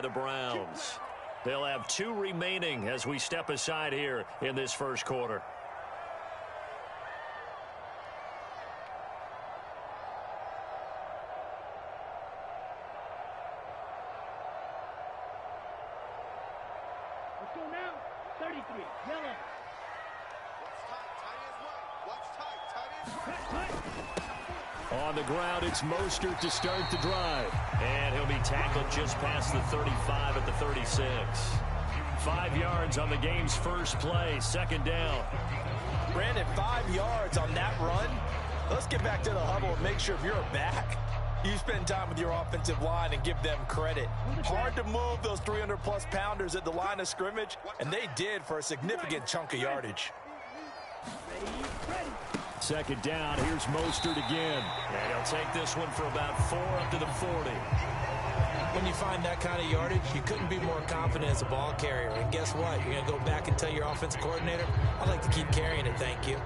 the Browns. They'll have 2 remaining as we step aside here in this first quarter. Let's go now. 33, yellow. On the ground, it's Mostert to start the drive. And he'll be tackled just past the 35 at the 36. 5 yards on the game's first play, second down. Brandon, 5 yards on that run. Let's get back to the huddle and make sure if you're back, you spend time with your offensive line and give them credit. Hard to move those 300-plus pounders at the line of scrimmage, and they did for a significant chunk of yardage. Second down, here's Mostert again. And he'll take this one for about 4 up to the 40. When you find that kind of yardage, you couldn't be more confident as a ball carrier. And guess what? You're going to go back and tell your offensive coordinator, I'd like to keep carrying it, thank you.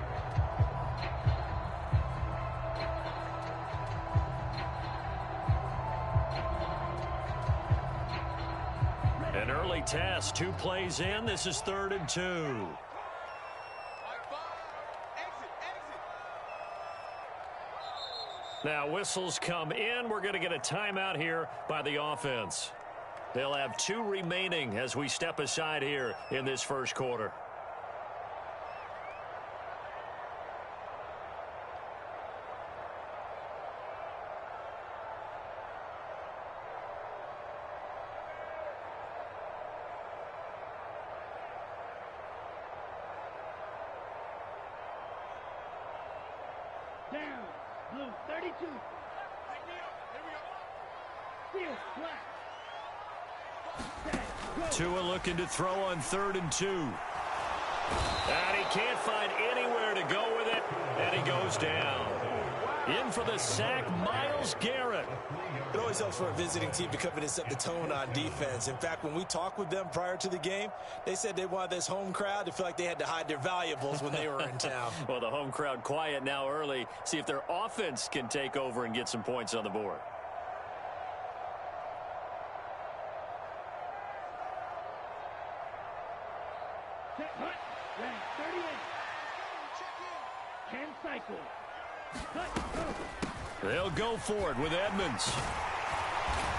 An early test, 2 plays in. This is 3rd and 2. Now whistles come in. We're going to get a timeout here by the offense. They'll have 2 remaining as we step aside here in this first quarter. Down. Blue, 32. Steal, black. Tua looking to throw on 3rd and 2. And he can't find anywhere to go with it, and he goes down. In for the sack, Myles Garrett. It always helps for a visiting team to come in and set the tone on defense. In fact, when we talked with them prior to the game, they said they wanted this home crowd to feel like they had to hide their valuables when they were in town. Well, the home crowd quiet now early. See if their offense can take over and get some points on the board. Set, hut, rank 38. 10 cycles. Hut, go. They'll go for it with Edmonds.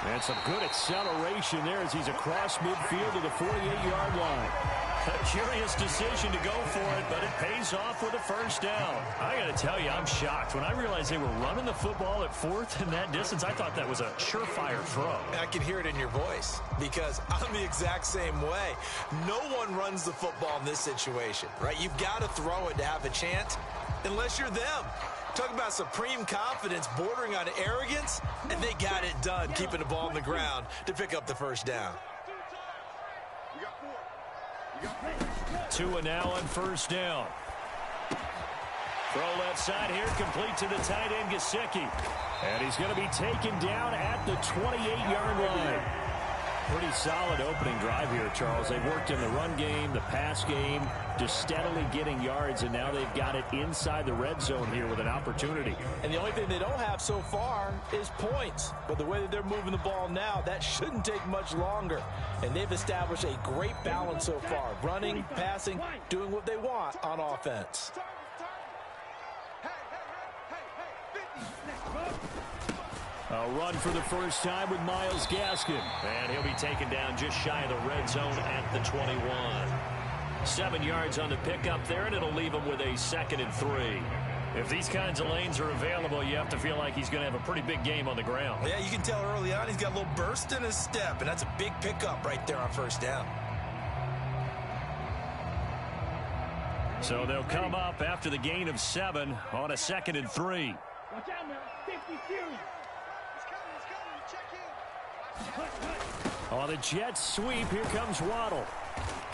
And some good acceleration there as he's across midfield to the 48-yard line. A curious decision to go for it, but it pays off with a first down. I got to tell you, I'm shocked. When I realized they were running the football at 4th in that distance, I thought that was a surefire throw. I can hear it in your voice because I'm the exact same way. No one runs the football in this situation, right? You've got to throw it to have a chance unless you're them. Talk about supreme confidence bordering on arrogance, and they got it done, keeping the ball on the ground to pick up the first down. Tua now on first down. Throw left side here, complete to the tight end, Gesicki. And he's going to be taken down at the 28-yard line. Pretty solid opening drive here, Charles. They've worked in the run game, the pass game, just steadily getting yards, and now they've got it inside the red zone here with an opportunity. And the only thing they don't have so far is points. But the way that they're moving the ball now, that shouldn't take much longer. And they've established a great balance so far. Running, passing, doing what they want on offense. A run for the first time with Myles Gaskin. And he'll be taken down just shy of the red zone at the 21. 7 yards on the pickup there, and it'll leave him with a 2nd and 3. If these kinds of lanes are available, you have to feel like he's going to have a pretty big game on the ground. Yeah, you can tell early on he's got a little burst in his step, and that's a big pickup right there on first down. So they'll come up after the gain of 7 on a 2nd and 3. Watch out now. 50 series. On the Jets sweep, here comes Waddle.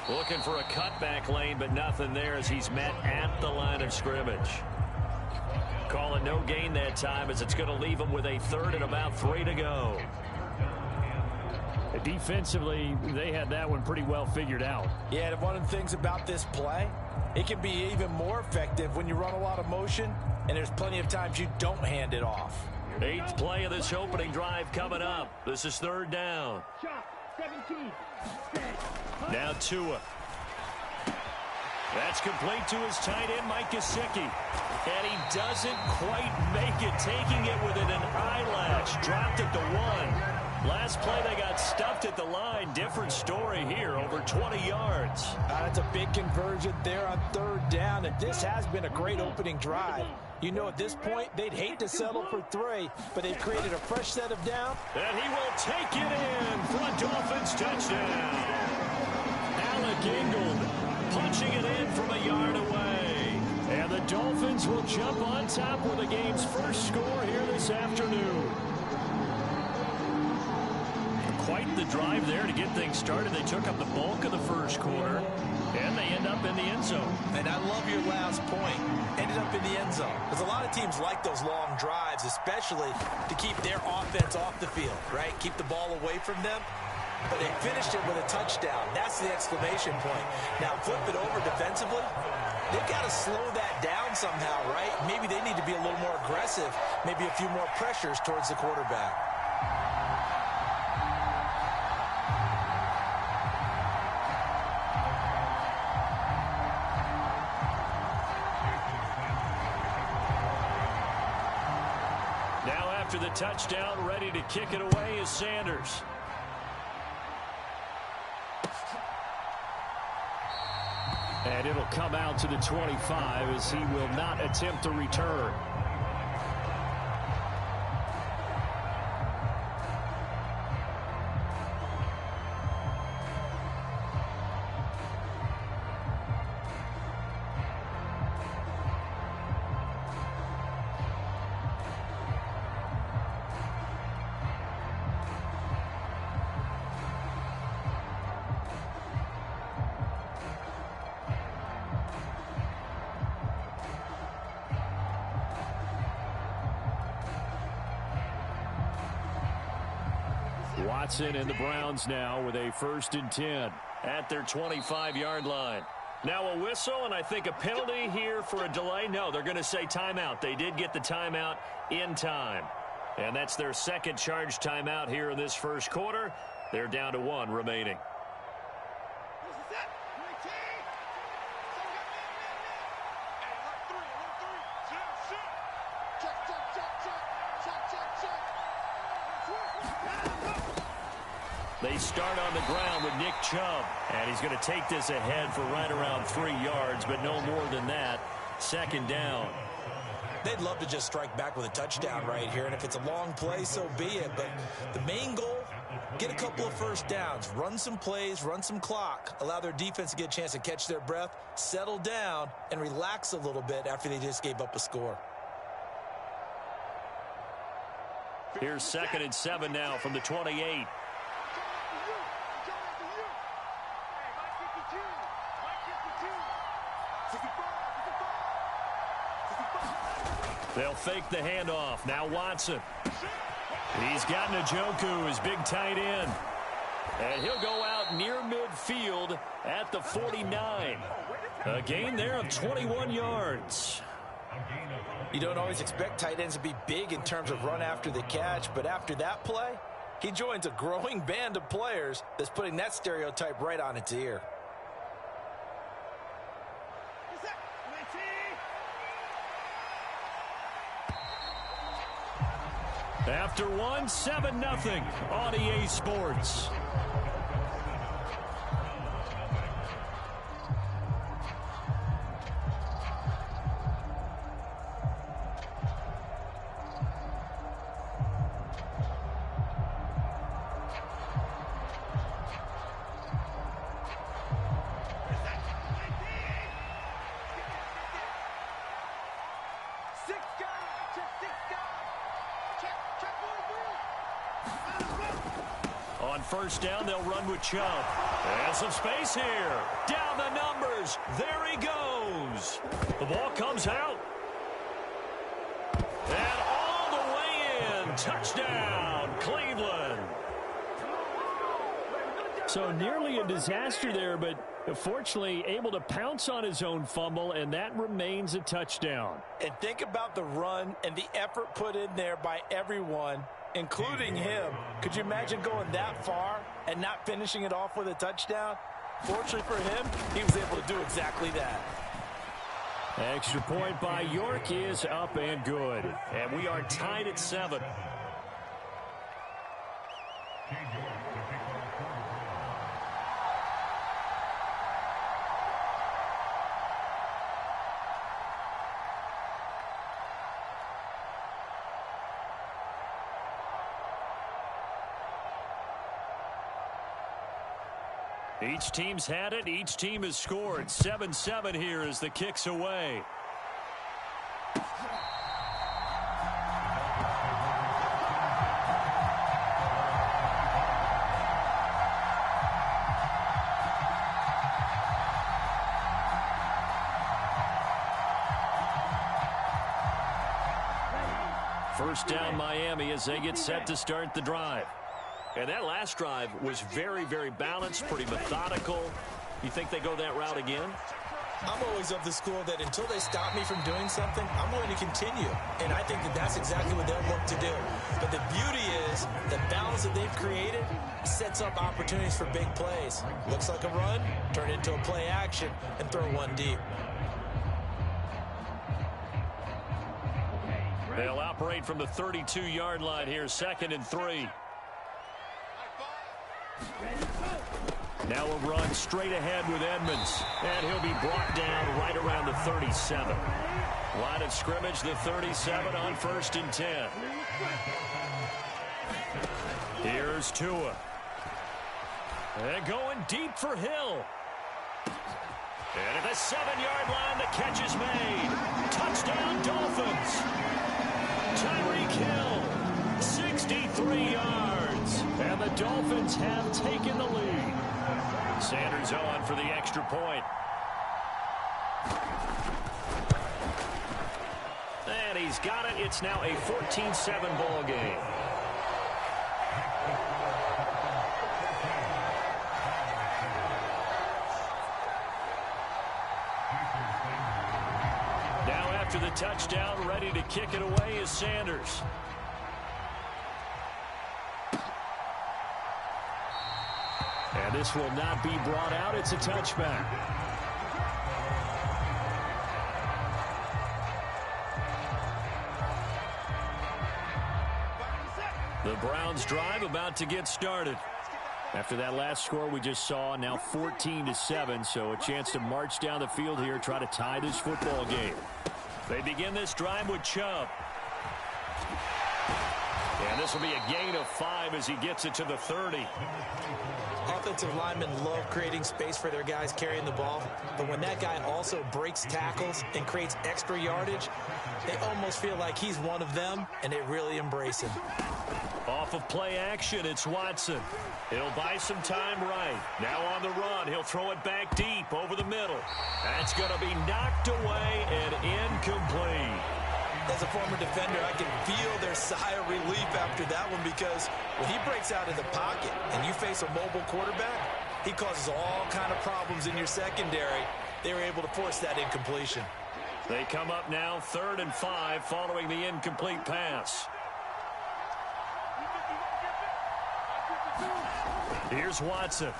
Looking for a cutback lane, but nothing there as he's met at the line of scrimmage. Call it no gain that time as it's going to leave him with a 3rd and about 3 to go. Defensively, they had that one pretty well figured out. Yeah, and one of the things about this play, it can be even more effective when you run a lot of motion, and there's plenty of times you don't hand it off. 8th play of this opening drive coming up. This is 3rd down. 17. Set. Hunt. Now Tua. That's complete to his tight end, Mike Gesicki. And he doesn't quite make it, taking it within an eyelash. Dropped at the 1. Last play, they got stuffed at the line. Different story here, over 20 yards. That's a big conversion there on 3rd down, and this has been a great opening drive. You know, at this point, they'd hate to settle for 3, but they've created a fresh set of down. And he will take it in for a Dolphins touchdown. Alec Ingold punching it in from a yard away. And the Dolphins will jump on top with the game's first score here this afternoon. Quite the drive there to get things started. They took up the bulk of the first quarter, and they end up in the end zone. And I love your last point. Ended up in the end zone. Because a lot of teams like those long drives, especially to keep their offense off the field, right? Keep the ball away from them. But they finished it with a touchdown. That's the exclamation point. Now flip it over defensively. They've got to slow that down somehow, right? Maybe they need to be a little more aggressive. Maybe a few more pressures towards the quarterback. Now after the touchdown, ready to kick it away is Sanders. And it'll come out to the 25 as he will not attempt to return. Watson and the Browns now with a 1st and 10 at their 25-yard line. Now a whistle, and I think a penalty here for a delay. No, they're going to say timeout. They did get the timeout in time. And that's their 2nd charge timeout here in this first quarter. They're down to 1 remaining. They start on the ground with Nick Chubb, and he's going to take this ahead for right around 3 yards, but no more than that. 2nd down. They'd love to just strike back with a touchdown right here, and if it's a long play, so be it. But the main goal, get a couple of 1st downs, run some plays, run some clock, allow their defense to get a chance to catch their breath, settle down, and relax a little bit after they just gave up a score. Here's 2nd and 7 now from the 28. They'll fake the handoff. Now Watson. He's got Njoku, his big tight end. And he'll go out near midfield at the 49. A gain there of 21 yards. You don't always expect tight ends to be big in terms of run after the catch, but after that play, he joins a growing band of players that's putting that stereotype right on its ear. After 1, 7-0 on EA Sports. On 1st down, they'll run with Chubb. And some space here. Down the numbers. There he goes. The ball comes out. And all the way in. Touchdown, Cleveland. So nearly a disaster there, but fortunately able to pounce on his own fumble, and that remains a touchdown. And think about the run and the effort put in there by everyone, including him. Could you imagine going that far and not finishing it off with a touchdown. Fortunately for him, he was able to do exactly that. Extra point by York is up and good. And we are tied at 7. Each team's had it. Each team has scored. 7-7 here as the kick's away. First down Miami as they get set to start the drive. And that last drive was very, very balanced, pretty methodical. You think they go that route again? I'm always of the school that until they stop me from doing something, I'm going to continue. And I think that that's exactly what they'll look to do. But the beauty is the balance that they've created sets up opportunities for big plays. Looks like a run, turn it into a play action, and throw one deep. They'll operate from the 32-yard line here, 2nd and 3. Now a run straight ahead with Edmonds. And he'll be brought down right around the 37. Line of scrimmage, the 37 on 1st and 10. Here's Tua. And going deep for Hill. And at the 7-yard line, the catch is made. Touchdown, Dolphins. Tyreek Hill, 63 yards. And the Dolphins have taken the lead. Sanders on for the extra point. And he's got it. It's now a 14-7 ball game. Now after the touchdown, ready to kick it away is Sanders. And this will not be brought out. It's a touchback. The Browns drive about to get started. After that last score we just saw, now 14-7, so a chance to march down the field here, try to tie this football game. They begin this drive with Chubb. And this will be a gain of 5 as he gets it to the 30. Offensive linemen love creating space for their guys carrying the ball, but when that guy also breaks tackles and creates extra yardage, they almost feel like he's one of them, and they really embrace him. Off of play action, it's Watson. He'll buy some time right. Now on the run, he'll throw it back deep over the middle. That's going to be knocked away and incomplete. As a former defender, I can feel their sigh of relief after that one, because when he breaks out of the pocket and you face a mobile quarterback, he causes all kind of problems in your secondary. They were able to force that incompletion. They come up now 3rd and 5 following the incomplete pass. Here's Watson.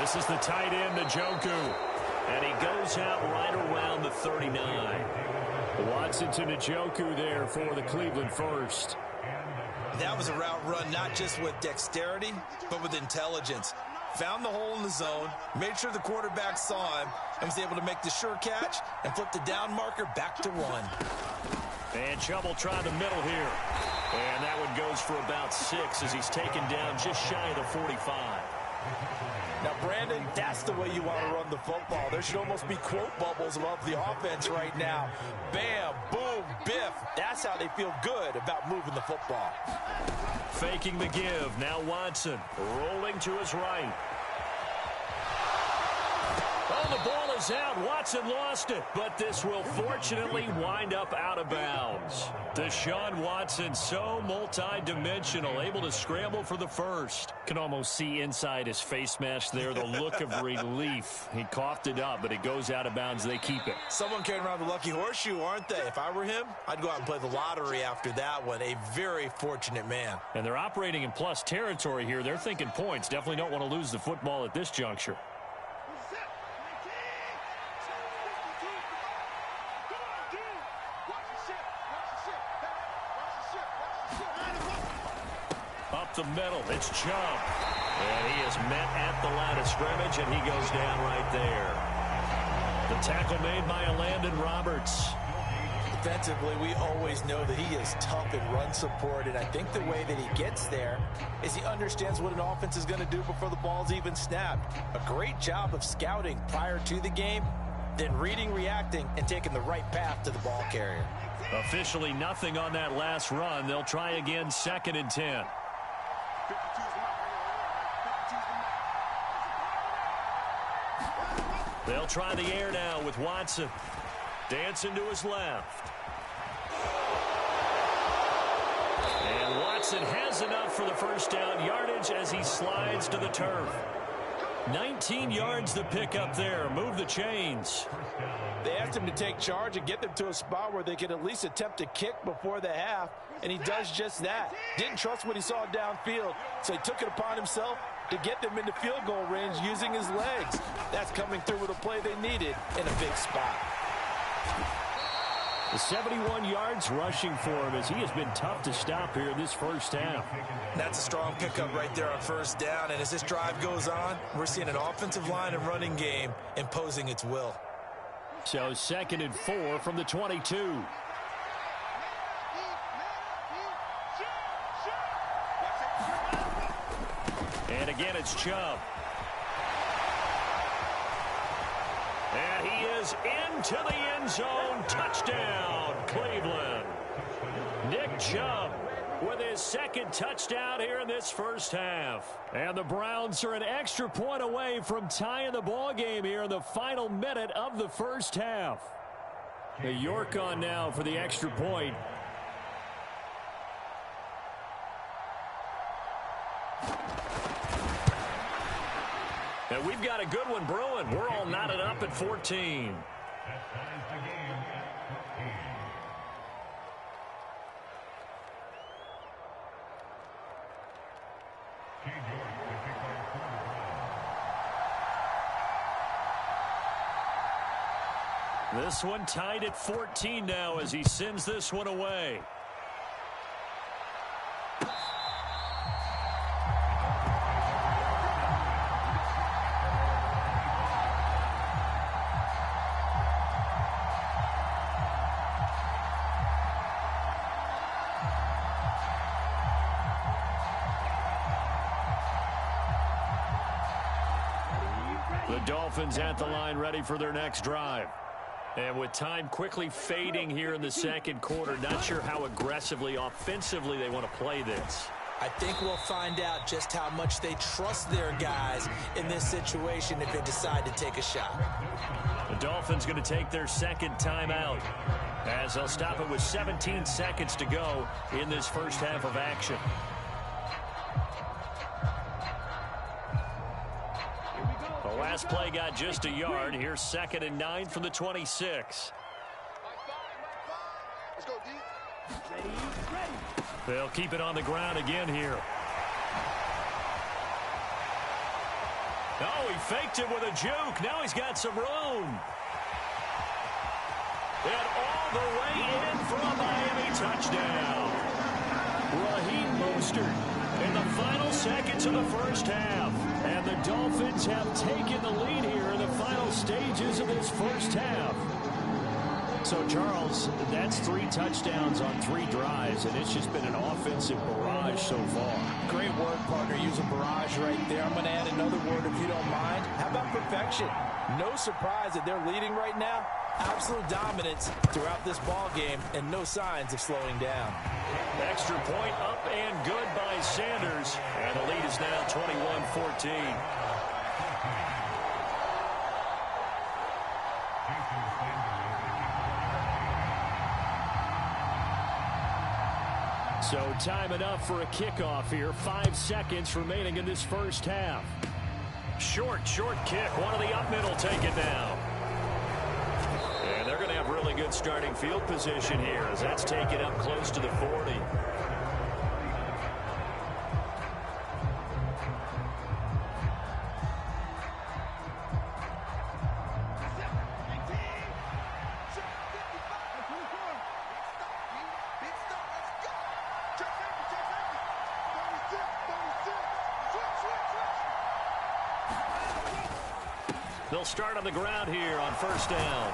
This is the tight end, Njoku. And he goes out right around the 39. Watson to Njoku there for the Cleveland first. That was a route run not just with dexterity, but with intelligence. Found the hole in the zone, made sure the quarterback saw him, and was able to make the sure catch and flip the down marker back to 1. And Chubb will try the middle here. And that one goes for about 6 as he's taken down just shy of the 45. Now, Brandon, that's the way you want to run the football. There should almost be quote bubbles above the offense right now. Bam, boom, biff. That's how they feel good about moving the football. Faking the give. Now Watson rolling to his right. Oh, the ball is out. Watson lost it, but this will fortunately wind up out of bounds. Deshaun Watson, so multi-dimensional, able to scramble for the first. Can almost see inside his face mask there, the look of relief. He coughed it up, but it goes out of bounds. They keep it. Someone carrying around the lucky horseshoe, aren't they? If I were him, I'd go out and play the lottery after that one. A very fortunate man. And they're operating in plus territory here. They're thinking points. Definitely don't want to lose the football at this juncture. Up the middle, it's Chubb. And he is met at the line of scrimmage, and he goes down right there. The tackle made by Landon Roberts. Defensively, we always know that he is tough in run support, and I think the way that he gets there is he understands what an offense is going to do before the ball's even snapped. A great job of scouting prior to the game, then reading, reacting, and taking the right path to the ball carrier. Officially nothing on that last run. They'll try again, 2nd and 10. They'll try the air now with Watson. Dancing to his left. And Watson has enough for the first down yardage as he slides to the turf. 19 yards to pick up there. Move the chains. They asked him to take charge and get them to a spot where they could at least attempt a kick before the half, and he does just that. Didn't trust what he saw downfield, so he took it upon himself to get them into field goal range using his legs. That's coming through with a play they needed in a big spot. The 71 yards rushing for him as he has been tough to stop here in this first half. That's a strong pickup right there on first down, and as this drive goes on, we're seeing an offensive line and running game imposing its will. So 2nd and 4 from the 22. And again, it's Chubb. And he is into the end zone. Touchdown, Cleveland. Nick Chubb with his 2nd touchdown here in this first half. And the Browns are an extra point away from tying the ball game here in the final minute of the first half. The York on now for the extra point. And we've got a good one brewing. We're all knotted up at 14. This one tied at 14 now as he sends this one away. The Dolphins at the line ready for their next drive. And with time quickly fading here in the second quarter, not sure how aggressively, offensively they want to play this. I think we'll find out just how much they trust their guys in this situation if they decide to take a shot. The Dolphins going to take their 2nd timeout as they'll stop it with 17 seconds to go in this first half of action. The last play got just a yard. Here's 2nd and 9 from the 26. Let's go, D. Ready. They'll keep it on the ground again here. Oh, he faked it with a juke. Now he's got some room. And all the way in for a Miami touchdown. Raheem Mostert in the final seconds of the first half. And the Dolphins have taken the lead here in the final stages of this first half. So, Charles, that's 3 touchdowns on 3 drives, and it's just been an offensive barrage so far. Great word, partner. Use a barrage right there. I'm going to add another word if you don't mind. How about perfection? No surprise that they're leading right now. Absolute dominance throughout this ball game and no signs of slowing down. Extra point up and good by Sanders. And the lead is now 21-14. So time enough for a kickoff here. 5 seconds remaining in this first half. Short kick. One of the up middle taken down. And they're going to have really good starting field position here as that's taken up close to the 40. They'll start on the ground here on first down.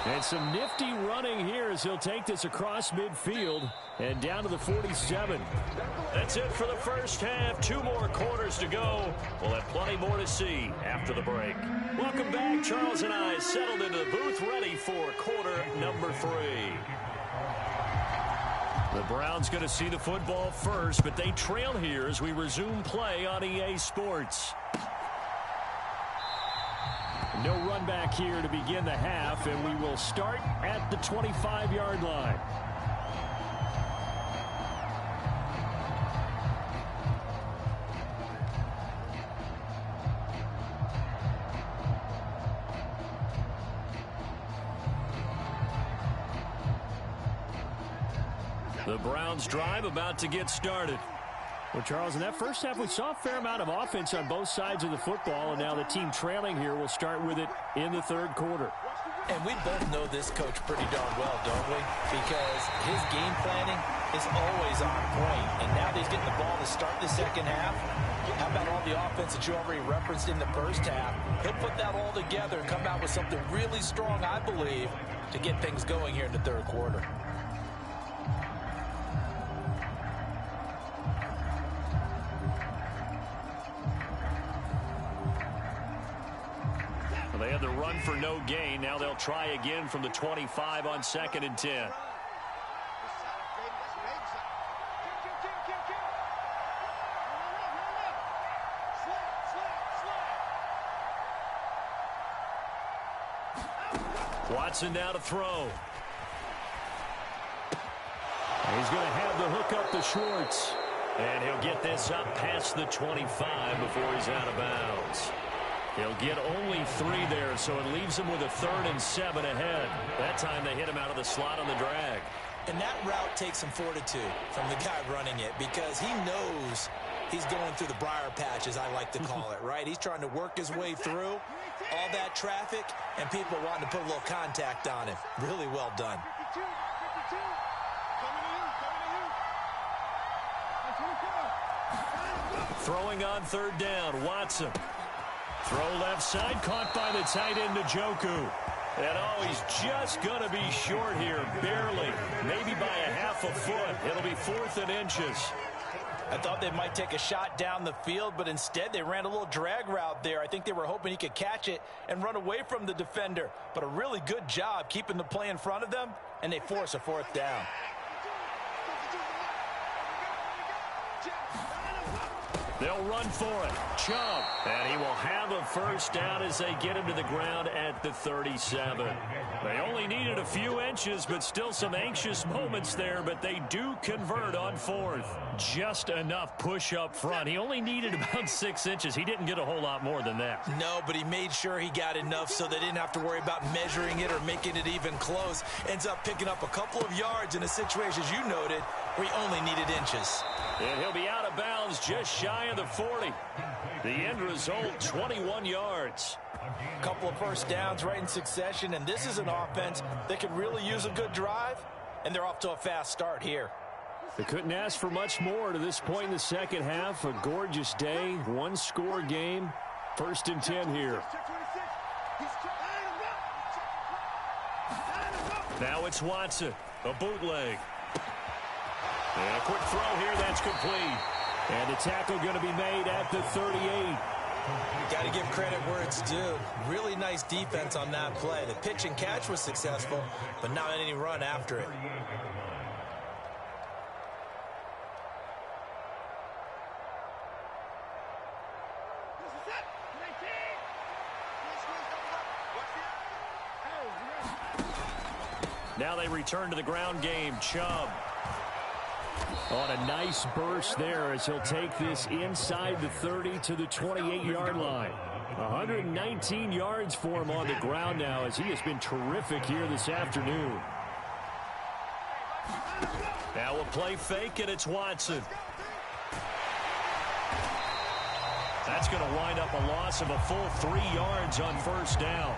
And some nifty running here as he'll take this across midfield and down to the 47. That's it for the first half. 2 more quarters to go. We'll have plenty more to see after the break. Welcome back. Charles and I settled into the booth ready for quarter number 3. The Browns going to see the football first, but they trail here as we resume play on EA Sports. No run back here to begin the half, and we will start at the 25-yard line. The Browns drive about to get started. Well, Charles, in that first half, we saw a fair amount of offense on both sides of the football, and now the team trailing here will start with it in the third quarter. And we both know this coach pretty darn well, don't we? Because his game planning is always on point, and now that he's getting the ball to start the second half, how about all the offense that you already referenced in the first half? He'll put that all together and come out with something really strong, I believe, to get things going here in the third quarter. They had the run for no gain. Now they'll try again from the 25 on 2nd and 10. Watson now to throw. He's going to have the hook up to Schwartz. And he'll get this up past the 25 before he's out of bounds. He'll get only 3 there, so it leaves him with a 3rd and 7 ahead. That time they hit him out of the slot on the drag. And that route takes some fortitude from the guy running it because he knows he's going through the briar patch, as I like to call it, right? He's trying to work his way through all that traffic and people wanting to put a little contact on him. Really well done. Throwing on 3rd down, Watson. Throw left side, caught by the tight end, Njoku. And oh, he's just going to be short here, barely. Maybe by a half a foot. It'll be 4th and inches. I thought they might take a shot down the field, but instead they ran a little drag route there. I think they were hoping he could catch it and run away from the defender. But a really good job keeping the play in front of them, and they force a 4th down. They'll run for it. Chubb. And he will have a first down as they get him to the ground at the 37. They only needed a few inches, but still some anxious moments there, but they do convert on 4th. Just enough push up front. He only needed about 6 inches. He didn't get a whole lot more than that. No, but he made sure he got enough so they didn't have to worry about measuring it or making it even close. Ends up picking up a couple of yards in a situation, as you noted, where he only needed inches. And he'll be out of bounds just shy of the 40. The end result, 21 yards. A couple of first downs right in succession, and this is an offense that could really use a good drive, and they're off to a fast start here. They couldn't ask for much more to this point in the second half. A gorgeous day, 1-score game. 1st and 10 here. Now it's Watson, a bootleg. And a quick throw here, that's complete. And the tackle going to be made at the 38. Got to give credit where it's due. Really nice defense on that play. The pitch and catch was successful, but not any run after it. Now they return to the ground game. Chubb. On a nice burst there as he'll take this inside the 30 to the 28-yard line. 119 yards for him on the ground now as he has been terrific here this afternoon. Now we'll play fake, and it's Watson. That's going to wind up a loss of a full 3 yards on first down.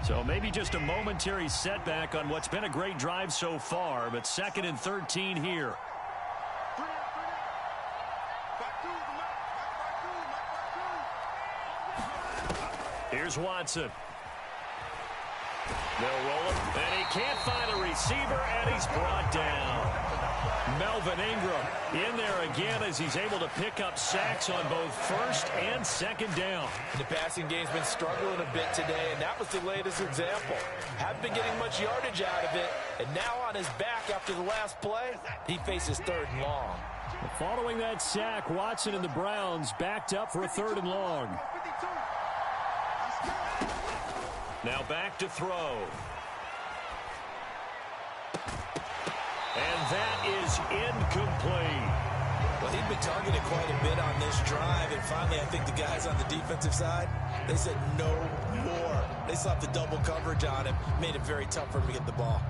So maybe just a momentary setback on what's been a great drive so far, but 2nd and 13 here. Here's Watson. They'll roll him, and he can't find a receiver, and he's brought down. Melvin Ingram in there again as he's able to pick up sacks on both 1st and 2nd down. The passing game's been struggling a bit today, and that was the latest example. Haven't been getting much yardage out of it, and now on his back after the last play, he faces 3rd and long. Following that sack, Watson and the Browns backed up for a 3rd and long. Now back to throw. And that is incomplete. Well, he'd been targeted quite a bit on this drive, and finally I think the guys on the defensive side, they said no more. They slapped the double coverage on him, made it very tough for him to get the ball.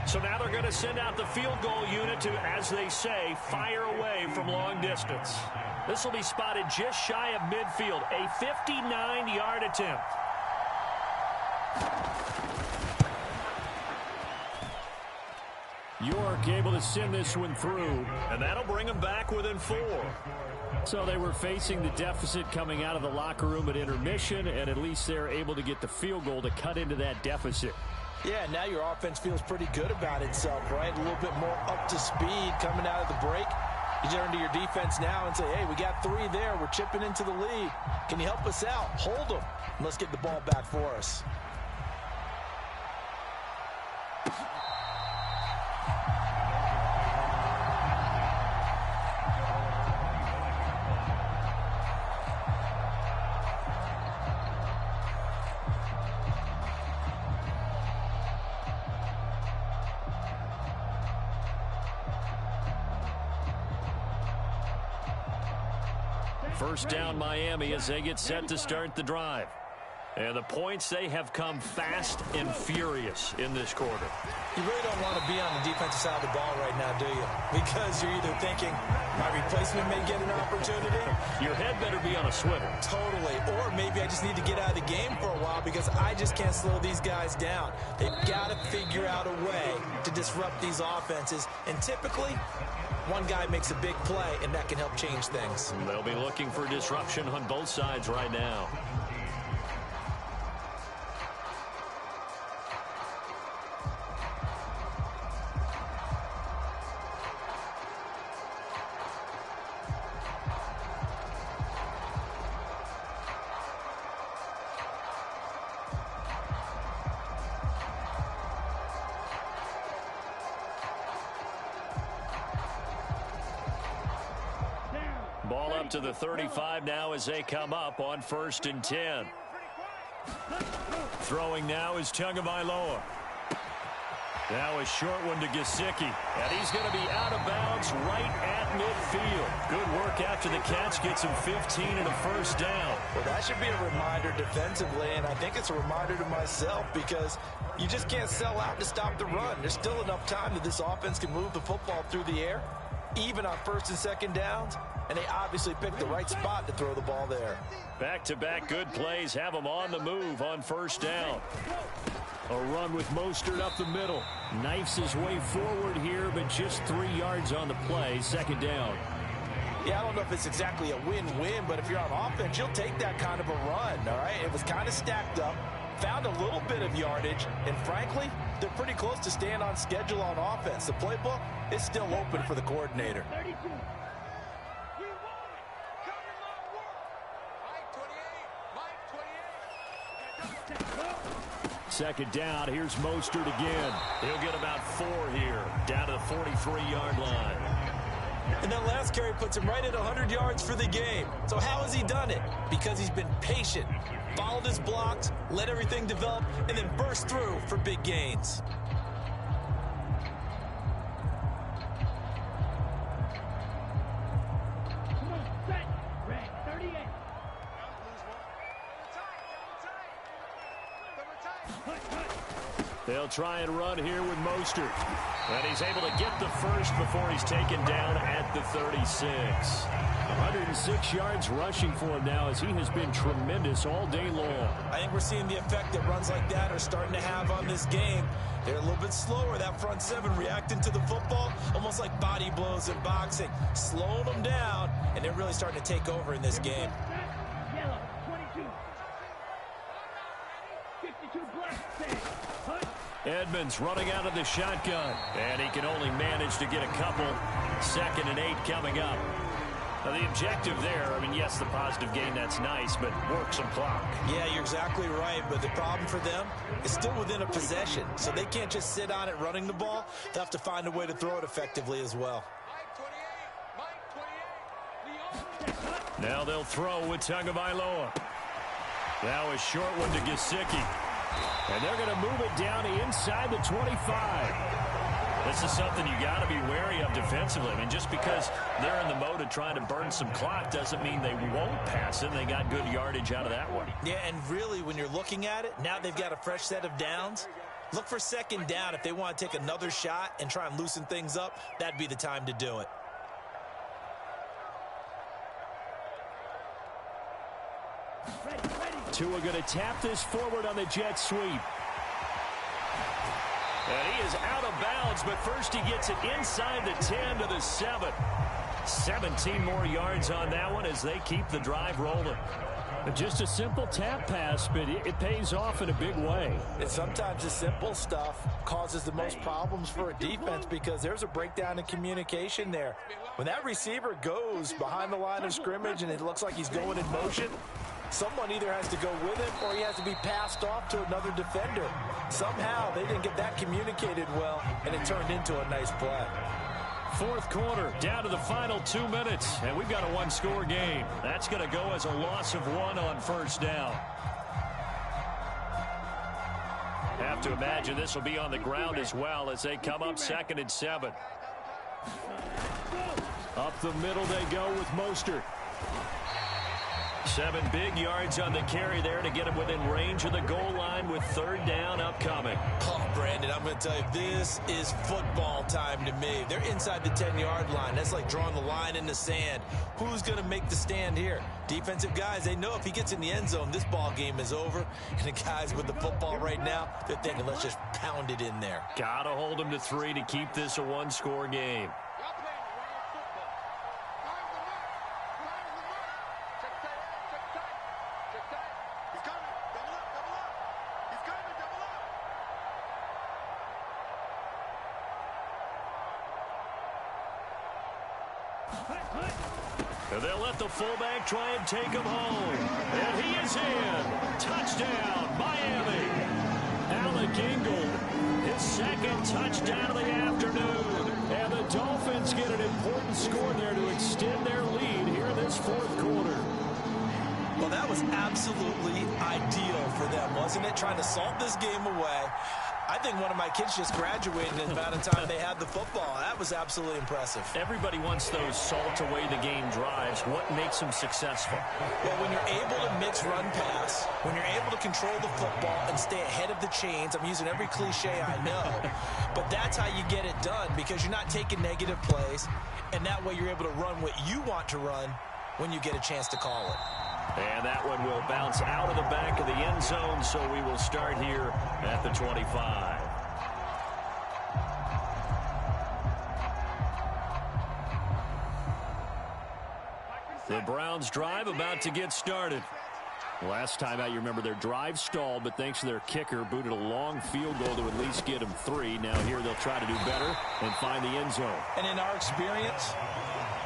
So now they're going to send out the field goal unit to, as they say, fire away from long distance. This will be spotted just shy of midfield, a 59-yard attempt. York able to send this one through, and that'll bring them back within 4. So they were facing the deficit coming out of the locker room at intermission, and at least they're able to get the field goal to cut into that deficit. Yeah, now your offense feels pretty good about itself, right? A little bit more up to speed coming out of the break. You turn to your defense now and say, hey, we got 3 there. We're chipping into the lead. Can you help us out? Hold them. And let's get the ball back for us. First down Miami as they get set to start the drive. And the points, they have come fast and furious in this quarter. You really don't want to be on the defensive side of the ball right now, do you? Because you're either thinking, my replacement may get an opportunity. Your head better be on a swivel. Totally. Or maybe I just need to get out of the game for a while because I just can't slow these guys down. They've got to figure out a way to disrupt these offenses. And typically, one guy makes a big play, and that can help change things. They'll be looking for disruption on both sides right now. Ball up to the 35 now as they come up on 1st and 10. Throwing now is Tagovailoa. Now a short one to Gesicki. And he's going to be out of bounds right at midfield. Good work after the catch gets him 15 and a first down. Well, that should be a reminder defensively, and I think it's a reminder to myself because you just can't sell out to stop the run. There's still enough time that this offense can move the football through the air, even on 1st and 2nd downs. And they obviously picked the right spot to throw the ball there. Back-to-back good plays have them on the move on 1st down. A run with Mostert up the middle. Knifes his way forward here, but just 3 yards on the play. 2nd down. Yeah, I don't know if it's exactly a win-win, but if you're on offense, you'll take that kind of a run, all right? It was kind of stacked up, found a little bit of yardage, and frankly, they're pretty close to staying on schedule on offense. The playbook is still open for the coordinator. second down. Here's Mostert again. He'll get about 4 here, down to the 43-yard line. And that last carry puts him right at 100 yards for the game. So how has he done it? Because he's been patient, followed his blocks, let everything develop, and then burst through for big gains. They'll try and run here with Mostert. And he's able to get the first before he's taken down at the 36. 106 yards rushing for him now as he has been tremendous all day long. I think we're seeing the effect that runs like that are starting to have on this game. They're a little bit slower, that front seven, reacting to the football, almost like body blows in boxing, slowing them down, and they're really starting to take over in this game. Yellow, 22. 52 black. Edmonds running out of the shotgun, and he can only manage to get a couple. 2nd and 8 coming up. Now the objective there, I mean, yes, the positive gain, that's nice, but work some clock. Yeah, you're exactly right, but the problem for them is still within a possession, so they can't just sit on it running the ball. They'll have to find a way to throw it effectively as well. Now they'll throw with Tagovailoa. Now a short one to Gesicki. And they're going to move it down inside the 25. This is something you got to be wary of defensively. I mean, just because they're in the mode of trying to burn some clock doesn't mean they won't pass it. They got good yardage out of that one. Yeah, and really, when you're looking at it, now they've got a fresh set of downs. Look for 2nd down. If they want to take another shot and try and loosen things up, that'd be the time to do it. Tua going to tap this forward on the jet sweep. And he is out of bounds, but first he gets it inside the 10 to the 7. 17 more yards on that one as they keep the drive rolling. Just a simple tap pass, but it pays off in a big way. And sometimes the simple stuff causes the most problems for a defense because there's a breakdown in communication there. When that receiver goes behind the line of scrimmage and it looks like he's going in motion, someone either has to go with him or he has to be passed off to another defender. Somehow they didn't get that communicated well, and it turned into a nice play. 4th quarter, down to the final 2 minutes, and we've got a one-score game. That's going to go as a loss of 1 on 1st down. Have to imagine this will be on the ground as well as they come up 2nd and 7. Up the middle they go with Mostert. 7 big yards on the carry there to get him within range of the goal line with 3rd down upcoming. Oh, Brandon, I'm going to tell you, this is football time to me. They're inside the 10-yard line. That's like drawing the line in the sand. Who's going to make the stand here? Defensive guys, they know if he gets in the end zone, this ball game is over. And the guys with the football right now, they're thinking, let's just pound it in there. Got to hold him to 3 to keep this a one-score game. And they'll let the fullback try and take him home. And he is in. Touchdown, Miami. Alec Ingold, his 2nd touchdown of the afternoon. And the Dolphins get an important score there to extend their lead here in this 4th quarter. Well, that was absolutely ideal for them, wasn't it? Trying to salt this game away. I think one of my kids just graduated in the amount of time they had the football. That was absolutely impressive. Everybody wants those salt-away-the-game drives. What makes them successful? Well, when you're able to mix run-pass, when you're able to control the football and stay ahead of the chains, I'm using every cliche I know, but that's how you get it done because you're not taking negative plays, and that way you're able to run what you want to run when you get a chance to call it. And that one will bounce out of the back of the end zone, so we will start here at the 25. The Browns drive about to get started. Last time out, you remember their drive stalled, but thanks to their kicker, booted a long field goal to at least get them 3. Now here they'll try to do better and find the end zone. And in our experience,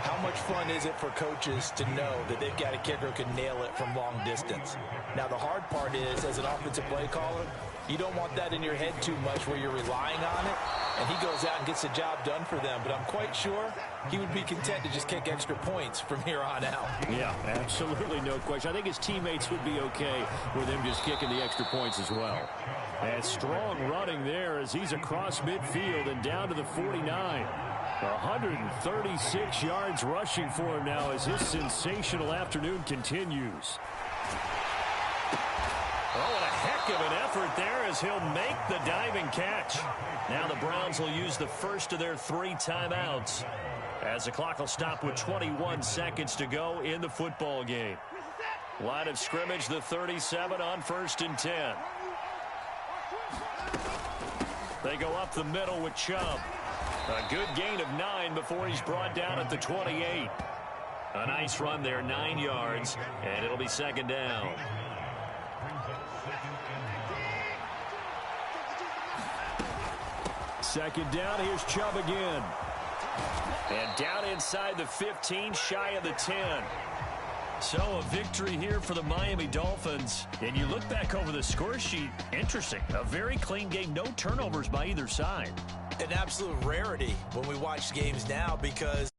how much fun is it for coaches to know that they've got a kicker who can nail it from long distance? Now, the hard part is, as an offensive play caller, You don't want that in your head too much where you're relying on it, and he goes out and gets the job done for them. But I'm quite sure he would be content to just kick extra points from here on out. Yeah, absolutely no question. I think his teammates would be okay with him just kicking the extra points as well. And strong running there as he's across midfield and down to the 49. 136 yards rushing for him now as his sensational afternoon continues. Oh, and a heck of an effort there as he'll make the diving catch. Now the Browns will use the first of their 3 timeouts as the clock will stop with 21 seconds to go in the football game. Line of scrimmage, the 37 on 1st and 10. They go up the middle with Chubb. A good gain of 9 before he's brought down at the 28. A nice run there, 9 yards, and it'll be 2nd down. Second down, here's Chubb again. And down inside the 15, shy of the 10. So a victory here for the Miami Dolphins. And you look back over the score sheet, interesting. A very clean game, no turnovers by either side. An absolute rarity when we watch games now because